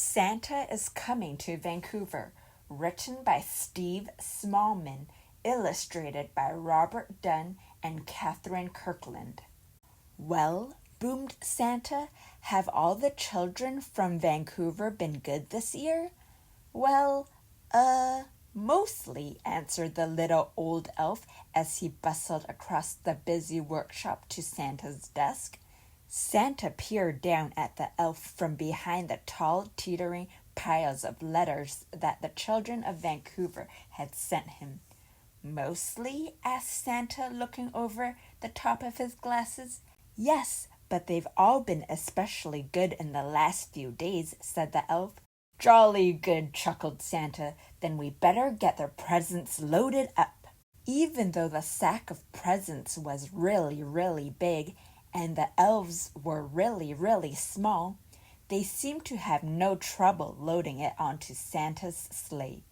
Santa is Coming to Vancouver, written by Steve Smallman, illustrated by Robert Dunn and Katherine Kirkland. Well, boomed Santa, have all the children from Vancouver been good this year? Well, mostly, answered the little old elf as he bustled across the busy workshop to Santa's desk. Santa peered down at the elf from behind the tall, teetering piles of letters that the children of Vancouver had sent him. Mostly? Asked Santa, looking over the top of his glasses. Yes, but they've all been especially good in the last few days, said the elf. Jolly good, chuckled Santa. Then we better get their presents loaded up. Even though the sack of presents was really, really big, and the elves were really, really small, they seemed to have no trouble loading it onto Santa's sleigh.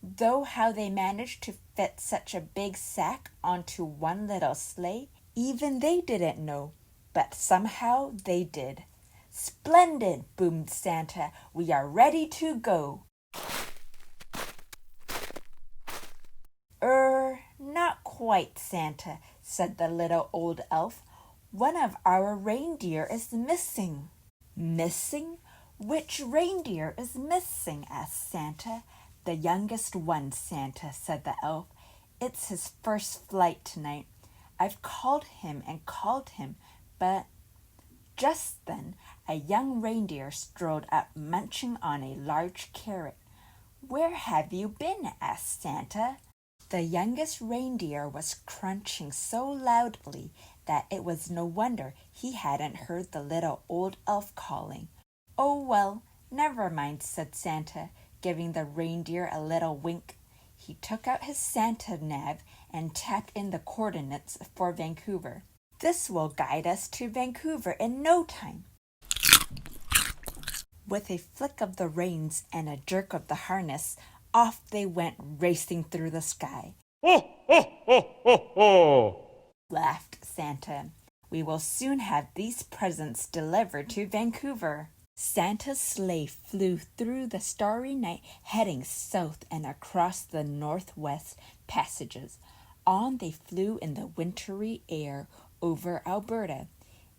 Though how they managed to fit such a big sack onto one little sleigh, even they didn't know, but somehow they did. Splendid, boomed Santa. We are ready to go. Not quite, Santa, said the little old elf. One of our reindeer is missing. Missing? Which reindeer is missing? Asked Santa. The youngest one, Santa, said the elf. It's his first flight tonight. I've called him and called him, but... Just then, a young reindeer strolled up, munching on a large carrot. Where have you been? Asked Santa. The youngest reindeer was crunching so loudly that it was no wonder he hadn't heard the little old elf calling. Oh, well, never mind, said Santa, giving the reindeer a little wink. He took out his Santa nav and tapped in the coordinates for Vancouver. This will guide us to Vancouver in no time. With a flick of the reins and a jerk of the harness, off they went racing through the sky. Ho, ho, ho, ho, ho! Laughed Santa. We will soon have these presents delivered to Vancouver. Santa's sleigh flew through the starry night, heading south and across the northwest passages. On they flew in the wintry air over Alberta.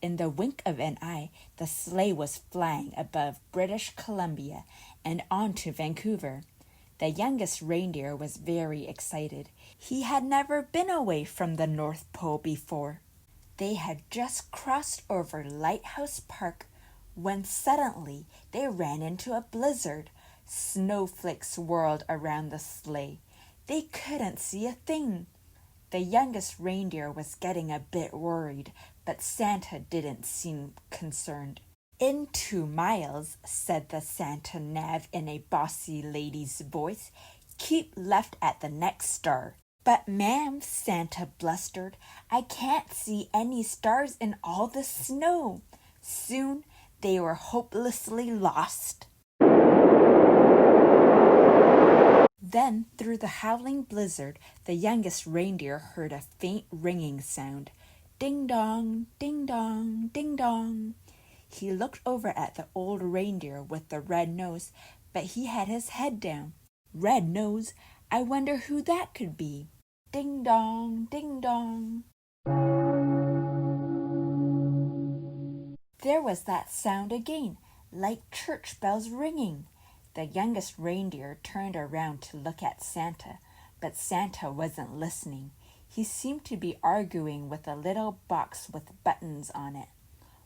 In the wink of an eye, the sleigh was flying above British Columbia and on to Vancouver. The youngest reindeer was very excited. He had never been away from the North Pole before. They had just crossed over Lighthouse Park when suddenly they ran into a blizzard. Snowflakes whirled around the sleigh. They couldn't see a thing. The youngest reindeer was getting a bit worried, but Santa didn't seem concerned. In 2 miles, said the Santa nav in a bossy lady's voice. Keep left at the next star. But ma'am, Santa blustered, I can't see any stars in all the snow. Soon they were hopelessly lost. Then, through the howling blizzard, the youngest reindeer heard a faint ringing sound. Ding-dong, ding-dong, ding-dong. He looked over at the old reindeer with the red nose, but he had his head down. Red nose? I wonder who that could be. Ding-dong, ding-dong. There was that sound again, like church bells ringing. The youngest reindeer turned around to look at Santa, but Santa wasn't listening. He seemed to be arguing with a little box with buttons on it.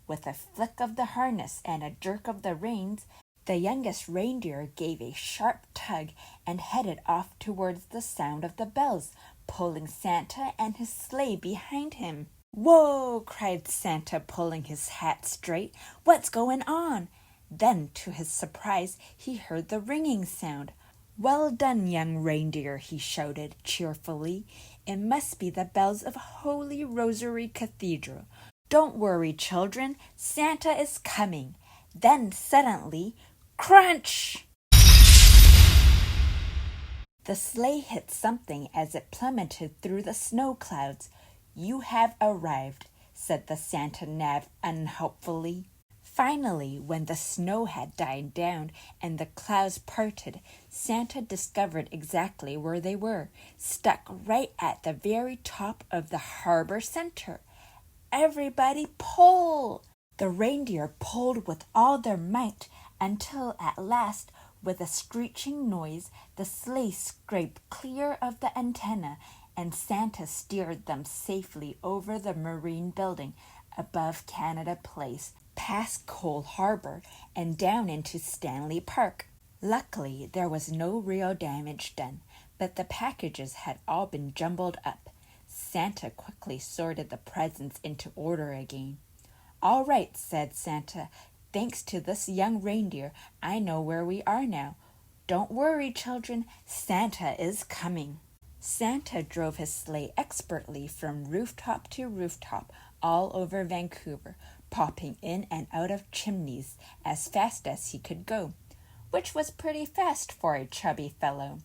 With a flick of the harness and a jerk of the reins, the youngest reindeer gave a sharp tug and headed off towards the sound of the bells, pulling Santa and his sleigh behind him. Whoa! Cried Santa, pulling his hat straight. What's going on? Then, to his surprise, he heard the ringing sound. Well done, young reindeer, he shouted cheerfully. It must be the bells of Holy Rosary Cathedral. Don't worry, children, Santa is coming. Then suddenly, crunch! The sleigh hit something as it plummeted through the snow clouds. You have arrived, said the Santa nav unhelpfully. Finally, when the snow had died down and the clouds parted, Santa discovered exactly where they were, stuck right at the very top of the harbor center. Everybody pull! The reindeer pulled with all their might until at last, with a screeching noise, the sleigh scraped clear of the antenna, and Santa steered them safely over the marine building above Canada Place, past Cole Harbor, and down into Stanley Park. Luckily, there was no real damage done, but the packages had all been jumbled up. Santa quickly sorted the presents into order again. "All right," said Santa. "Thanks to this young reindeer, I know where we are now. Don't worry, children. Santa is coming." Santa drove his sleigh expertly from rooftop to rooftop all over Vancouver, popping in and out of chimneys as fast as he could go, which was pretty fast for a chubby fellow.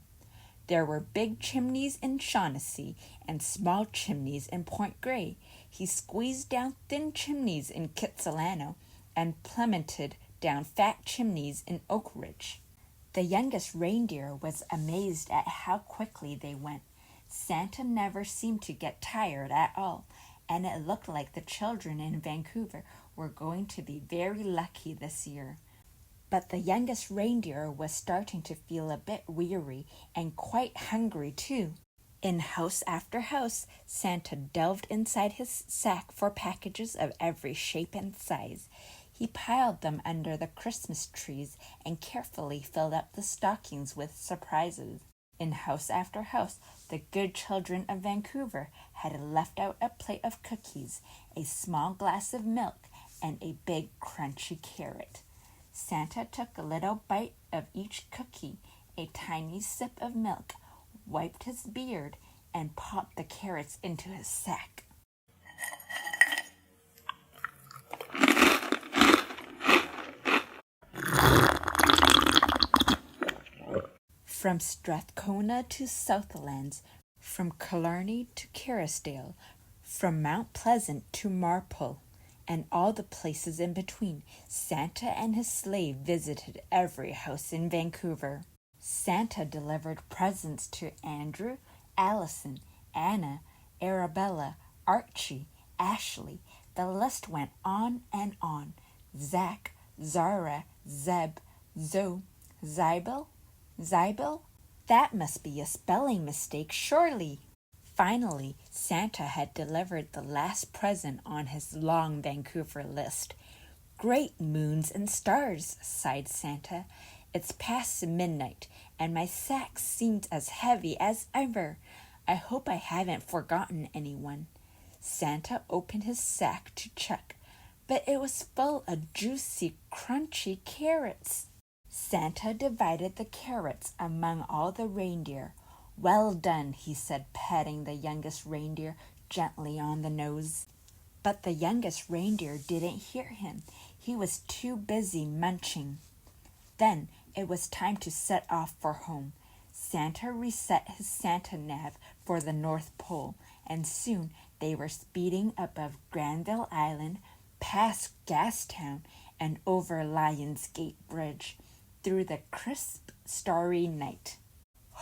There were big chimneys in Shaughnessy and small chimneys in Point Grey. He squeezed down thin chimneys in Kitsilano and plummeted down fat chimneys in Oak Ridge. The youngest reindeer was amazed at how quickly they went. Santa never seemed to get tired at all, and it looked like the children in Vancouver were going to be very lucky this year. But the youngest reindeer was starting to feel a bit weary and quite hungry too. In house after house, Santa delved inside his sack for packages of every shape and size. He piled them under the Christmas trees and carefully filled up the stockings with surprises. In house after house, the good children of Vancouver had left out a plate of cookies, a small glass of milk, and a big crunchy carrot. Santa took a little bite of each cookie, a tiny sip of milk, wiped his beard, and popped the carrots into his sack. From Strathcona to Southlands, from Killarney to Kerrisdale, from Mount Pleasant to Marpole, and all the places in between, Santa and his sleigh visited every house in Vancouver. Santa delivered presents to Andrew, Allison, Anna, Arabella, Archie, Ashley. The list went on and on. Zach, Zara, Zeb, Zoe, Zybel? That must be a spelling mistake, surely. Finally, Santa had delivered the last present on his long Vancouver list. "Great moons and stars," sighed Santa. "It's past midnight, and my sack seems as heavy as ever. I hope I haven't forgotten anyone." Santa opened his sack to check, but it was full of juicy, crunchy carrots. Santa divided the carrots among all the reindeer. "Well done," he said, patting the youngest reindeer gently on the nose. But the youngest reindeer didn't hear him. He was too busy munching. Then it was time to set off for home. Santa reset his Santa nav for the North Pole, and soon they were speeding above Granville Island, past Gastown, and over Lions Gate Bridge, through the crisp, starry night.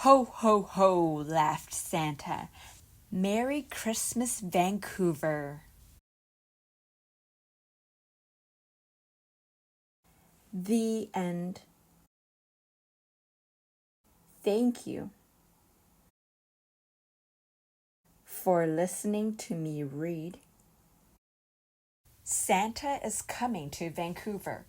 "Ho, ho, ho," laughed Santa. "Merry Christmas, Vancouver." The end. Thank you for listening to me read Santa is Coming to Vancouver